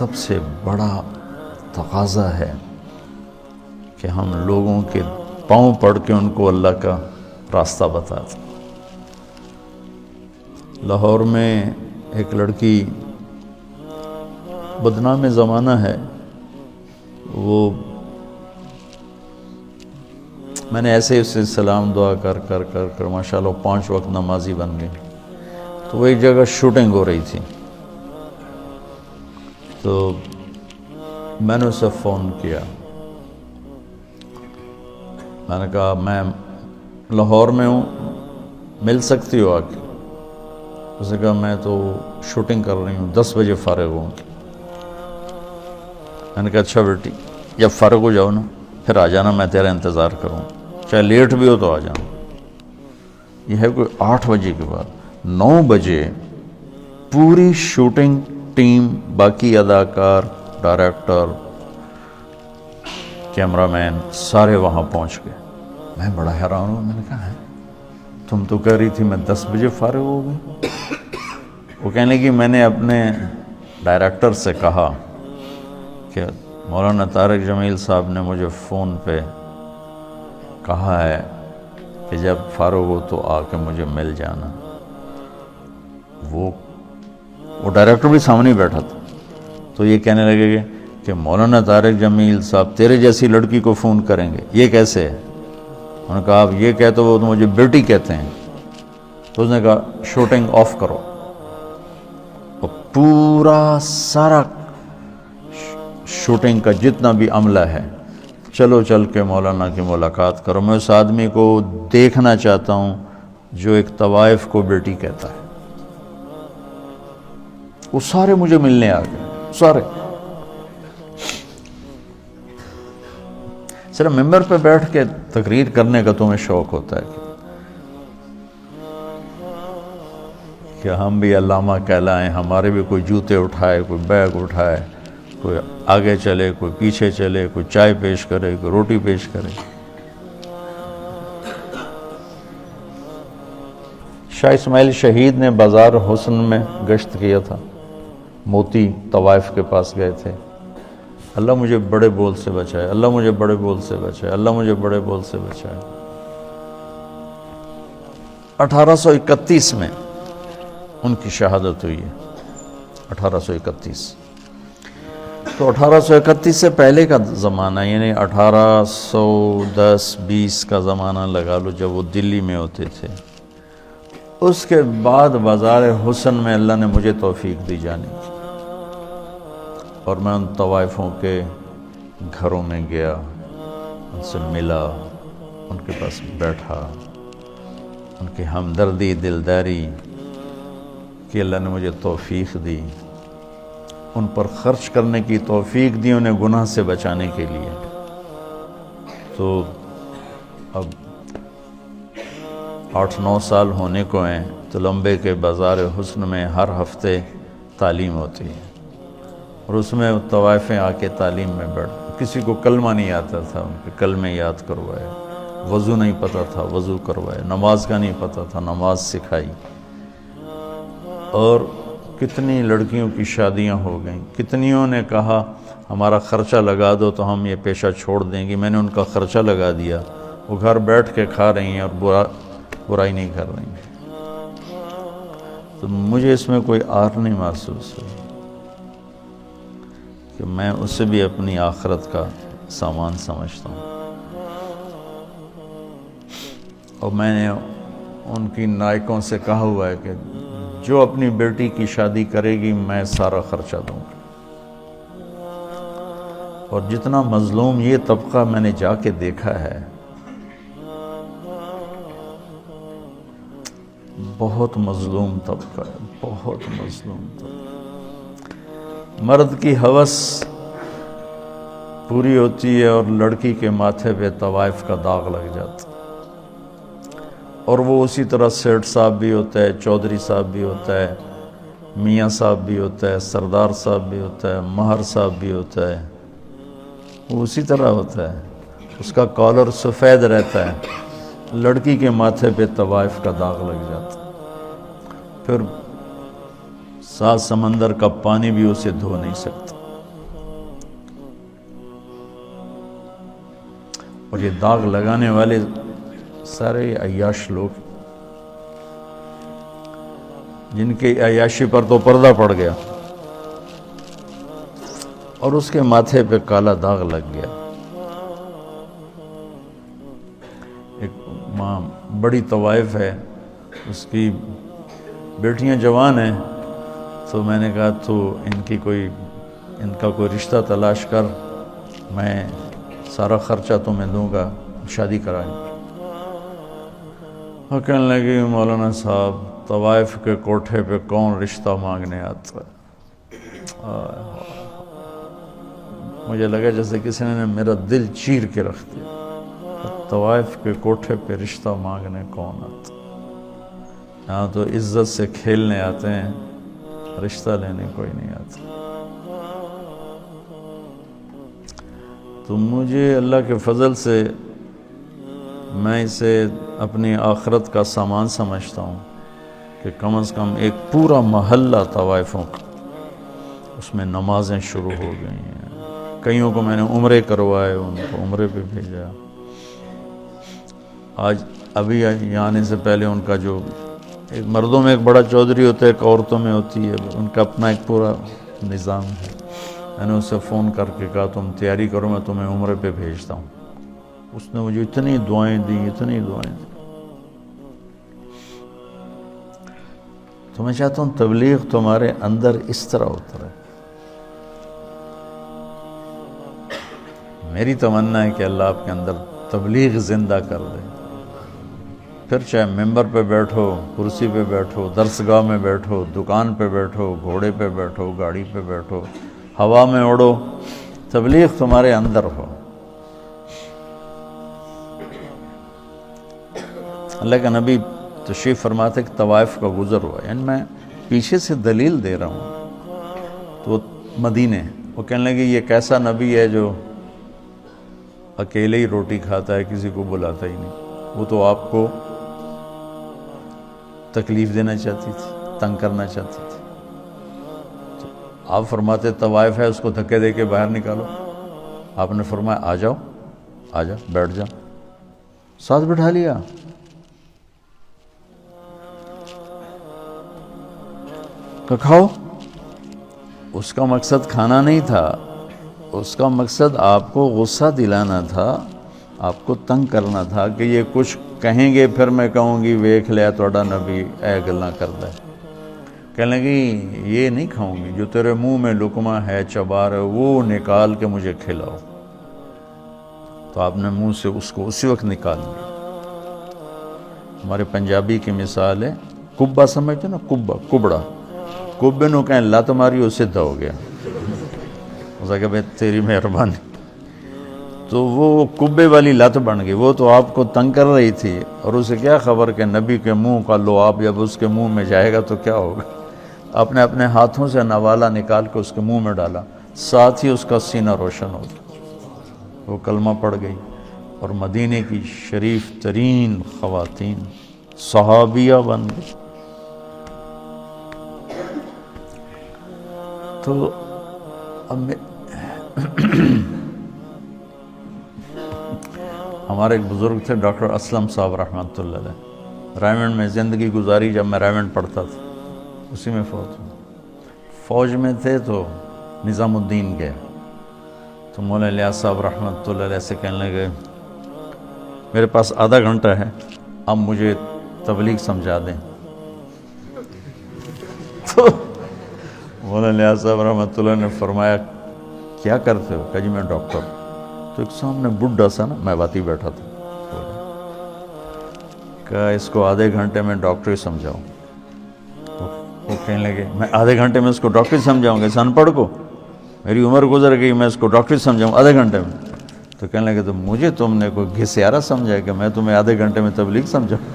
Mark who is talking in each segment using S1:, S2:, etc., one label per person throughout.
S1: سب سے بڑا تقاضا ہے کہ ہم لوگوں کے پاؤں پڑھ کے ان کو اللہ کا راستہ بتا دیں۔ لاہور میں ایک لڑکی، بدنام زمانہ ہے وہ، میں نے ایسے اسے سلام دعا کر کر کر کر ماشاءاللہ 5 وقت نمازی بن گئی۔ تو وہ ایک جگہ شوٹنگ ہو رہی تھی، تو میں نے اسے فون کیا، میں نے کہا میں لاہور میں ہوں، مل سکتی ہو آ کے؟ اس نے کہا میں تو شوٹنگ کر رہی ہوں، 10 بجے فارغ ہوں۔ میں نے کہا اچھا بیٹی، جب فارغ ہو جاؤ نا پھر آ جانا، میں تیرا انتظار کروں، چاہے لیٹ بھی ہو تو آ جانا۔ یہ ہے کوئی 8 بجے کے بعد، 9 بجے پوری شوٹنگ ٹیم، باقی اداکار، ڈائریکٹر، کیمرہ مین سارے وہاں پہنچ گئے۔ میں بڑا حیران ہوں، میں نے کہا ہے تم تو کہہ رہی تھی میں 10 بجے فارغ ہو گئی۔ وہ کہنے لگی میں نے اپنے ڈائریکٹر سے کہا کہ مولانا طارق جمیل صاحب نے مجھے فون پہ کہا ہے کہ جب فارغ ہو تو آ کے مجھے مل جانا۔ وہ ڈائریکٹر بھی سامنے بیٹھا تھا، تو یہ کہنے لگے کہ مولانا طارق جمیل صاحب تیرے جیسی لڑکی کو فون کریں گے، یہ کیسے ہے؟ انہوں نے کہا آپ یہ کہتے ہو تو مجھے بیٹی کہتے ہیں۔ تو اس نے کہا شوٹنگ آف کرو، اور پورا سارا شوٹنگ کا جتنا بھی عملہ ہے، چلو چل کے مولانا کی ملاقات کرو، میں اس آدمی کو دیکھنا چاہتا ہوں جو ایک طوائف کو بیٹی کہتا ہے۔ وہ سارے مجھے ملنے آ گئے، سارے۔ صرف ممبر پہ بیٹھ کے تقریر کرنے کا تمہیں شوق ہوتا ہے کہ ہم بھی علامہ کہلائیں، ہمارے بھی کوئی جوتے اٹھائے، کوئی بیگ اٹھائے، کوئی آگے چلے، کوئی پیچھے چلے، کوئی چائے پیش کرے، کوئی روٹی پیش کرے۔ شاہ اسماعیل شہید نے بازار حسن میں گشت کیا تھا، موتی طوائف کے پاس گئے تھے، اللہ مجھے بڑے بول سے بچائے، اللہ مجھے بڑے بول سے بچائے، اللہ مجھے بڑے بول سے بچائے۔ 1831 میں ان کی شہادت ہوئی ہے، 1831۔ تو 1831 سے پہلے کا زمانہ، یعنی 1810-20 کا زمانہ لگا لو، جب وہ دلی میں ہوتے تھے۔ اس کے بعد بازار حسن میں اللہ نے مجھے توفیق دی جانے کی، اور میں ان طوائفوں کے گھروں میں گیا، ان سے ملا، ان کے پاس بیٹھا، ان کی ہمدردی، دلداری کی اللہ نے مجھے توفیق دی، ان پر خرچ کرنے کی توفیق دی، انہیں گناہ سے بچانے کے لیے۔ تو اب 8-9 سال ہونے کو ہیں، تو لمبے کے بازار حسن میں ہر ہفتے تعلیم ہوتی ہے، اور اس میں طوائفیں آ کے تعلیم میں بیٹھ، کسی کو کلمہ نہیں آتا تھا، ان کے کلمے یاد کروائے، وضو نہیں پتہ تھا وضو کروائے، نماز کا نہیں پتہ تھا نماز سکھائی، اور کتنی لڑکیوں کی شادیاں ہو گئیں، کتنیوں نے کہا ہمارا خرچہ لگا دو تو ہم یہ پیشہ چھوڑ دیں گی، میں نے ان کا خرچہ لگا دیا، وہ گھر بیٹھ کے کھا رہی ہیں اور برائی نہیں کر رہی ہیں۔ تو مجھے اس میں کوئی آر نہیں محسوس ہوئی کہ میں اسے بھی اپنی آخرت کا سامان سمجھتا ہوں، اور میں نے ان کی نائکوں سے کہا ہوا ہے کہ جو اپنی بیٹی کی شادی کرے گی میں سارا خرچہ دوں گا۔ اور جتنا مظلوم یہ طبقہ میں نے جا کے دیکھا ہے، بہت مظلوم طبقہ ہے، بہت مظلوم طبقہ۔ مرد کی ہوس پوری ہوتی ہے اور لڑکی کے ماتھے پہ طوائف کا داغ لگ جاتا، اور وہ اسی طرح سیٹھ صاحب بھی ہوتا ہے، چودھری صاحب بھی ہوتا ہے، میاں صاحب بھی ہوتا ہے، سردار صاحب بھی ہوتا ہے، مہر صاحب بھی ہوتا ہے، وہ اسی طرح ہوتا ہے، اس کا کالر سفید رہتا ہے، لڑکی کے ماتھے پہ طوائف کا داغ لگ جاتا، پھر 7 سمندر کا پانی بھی اسے دھو نہیں سکتا۔ اور یہ داغ لگانے والے سارے عیاش لوگ جن کی عیاشی پر تو پردہ پڑ گیا اور اس کے ماتھے پہ کالا داغ لگ گیا. ایک ماں بڑی طوائف ہے، اس کی بیٹیاں جوان ہیں، تو میں نے کہا تو ان کا کوئی رشتہ تلاش کر، میں سارا خرچہ تمہیں دوں گا، شادی کرائیں. اور کہنے لگی مولانا صاحب طوائف کے کوٹھے پہ کون رشتہ مانگنے آتا ہے. مجھے لگا جیسے کسی نے میرا دل چیر کے رکھ دیا. طوائف کے کوٹھے پہ رشتہ مانگنے کون آتا؟ یہاں تو عزت سے کھیلنے آتے ہیں، رشتہ لینے کوئی نہیں آتا. تو مجھے اللہ کے فضل سے میں اسے اپنی آخرت کا سامان سمجھتا ہوں کہ کم از کم ایک پورا محلہ طوائفوں کا، اس میں نمازیں شروع ہو گئی ہیں. کئیوں کو میں نے عمرے کروائے، ان کو عمرے پہ بھیجا. آج ابھی یہاں آنے سے پہلے ان کا جو ایک مردوں میں ایک بڑا چودھری ہوتا ہے، ایک عورتوں میں ہوتی ہے، ان کا اپنا ایک پورا نظام ہے. میں نے اسے فون کر کے کہا تم تیاری کرو، میں تمہیں عمرے پہ بھیجتا ہوں. اس نے مجھے اتنی دعائیں دیں، اتنی دعائیں دیں. تو میں چاہتا ہوں تبلیغ تمہارے اندر اس طرح اترے. میری تمنا ہے کہ اللہ آپ کے اندر تبلیغ زندہ کر دے. پھر چاہے ممبر پہ بیٹھو، کرسی پہ بیٹھو، درسگاہ میں بیٹھو، دکان پہ بیٹھو، گھوڑے پہ بیٹھو، گاڑی پہ بیٹھو، ہوا میں اڑو، تبلیغ تمہارے اندر ہو. اللہ کا نبی تشریف فرماتے کہ طوائف کا گزر ہوا، یعنی میں پیچھے سے دلیل دے رہا ہوں. تو مدینے وہ کہنے لگے یہ کیسا نبی ہے جو اکیلے ہی روٹی کھاتا ہے، کسی کو بلاتا ہی نہیں. وہ تو آپ کو تکلیف دینا چاہتی تھی، تنگ کرنا چاہتی تھی. تو آپ فرماتے طوائف ہے، اس کو دھکے دے کے باہر نکالو. آپ نے فرمایا آ جاؤ، آ جا، بیٹھ جا. ساتھ بٹھا لیا. تو کھاؤ. اس کا مقصد کھانا نہیں تھا، اس کا مقصد آپ کو غصہ دلانا تھا، آپ کو تنگ کرنا تھا کہ یہ کچھ کہیں گے پھر میں کہوں گی ویکھ لیا توڑا نبی اے گلاں کردا ہے. کہنے لگی یہ نہیں کھاؤں گی، جو تیرے منہ میں لقمہ ہے، چبار ہے، وہ نکال کے مجھے کھلاؤ. تو آپ نے منہ سے اس کو اسی وقت نکال لیا. ہمارے پنجابی کی مثال ہے، کبا سمجھتے نا، کبڑا، کبے نو کہیں لت ماری، وہ سدھا ہو گیا. اسے کہ بھائی تیری مہربانی. تو وہ کبے والی لت بن گئی. وہ تو آپ کو تنگ کر رہی تھی، اور اسے کیا خبر کہ نبی کے منہ کا لعاب جب اس کے منہ میں جائے گا تو کیا ہوگا. آپ نے اپنے ہاتھوں سے نوالا نکال کے اس کے منہ میں ڈالا، ساتھ ہی اس کا سینہ روشن ہو گیا. وہ کلمہ پڑھ گئی اور مدینے کی شریف ترین خواتین صحابیہ بن گئی. تو اب ہمارے ایک بزرگ تھے ڈاکٹر اسلم صاحب رحمۃ اللہ علیہ، رائمنڈ میں زندگی گزاری. جب میں رائمنڈ پڑھتا تھا اسی میں فوت ہوں. فوج میں تھے تو نظام الدین گئے. تو مولانا الیاس صاحب رحمۃ اللہ علیہ سے کہنے لگے میرے پاس آدھا گھنٹہ ہے، اب مجھے تبلیغ سمجھا دیں. تو مولانا الیاس صاحب رحمۃ اللہ نے فرمایا کیا کرتے ہو؟ کہا جی میں ڈاکٹر. تو ایک سامنے بڈھا سا نا، میں باتی بیٹھا تھا، کہا اس کو آدھے گھنٹے میں ڈاکٹری سمجھاؤں. وہ کہنے لگے میں آدھے گھنٹے میں اس کو ڈاکٹری سمجھاؤں گا، اس ان پڑھ کو میری عمر گزر گئی، میں اس کو ڈاکٹری سمجھاؤں آدھے گھنٹے میں. تو کہنے لگے تو مجھے تم نے کوئی گھسیارا سمجھا کہ میں تمہیں آدھے گھنٹے میں تبلیغ سمجھاؤں؟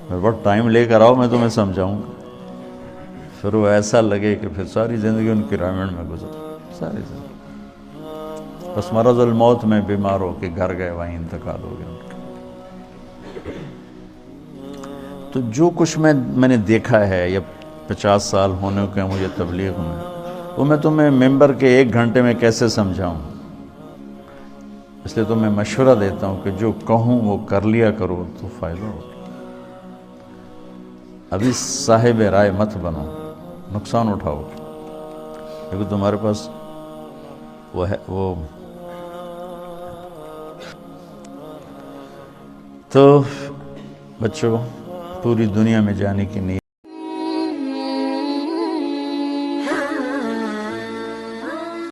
S1: میرے بہت ٹائم لے کر آؤ، میں تمہیں سمجھاؤں گا. پھر وہ ایسا لگے کہ پھر ساری زندگی ان کی رائمنڈ میں گزر، ساری زندگی. بس مرض الموت میں بیمار ہو کے گھر گئے، وہیں انتقال ہو گیا ان کا. تو جو کچھ میں نے دیکھا ہے، یا 50 سال ہونے کے مجھے تبلیغ میں، وہ میں تمہیں ممبر کے 1 گھنٹے میں کیسے سمجھاؤں. اس لیے تو میں مشورہ دیتا ہوں کہ جو کہوں وہ کر لیا کرو تو فائدہ ہو. ابھی صاحب رائے مت بنو، نقصان اٹھاؤ، کیونکہ تمہارے پاس وہ تو بچوں پوری دنیا میں جانے کی نیت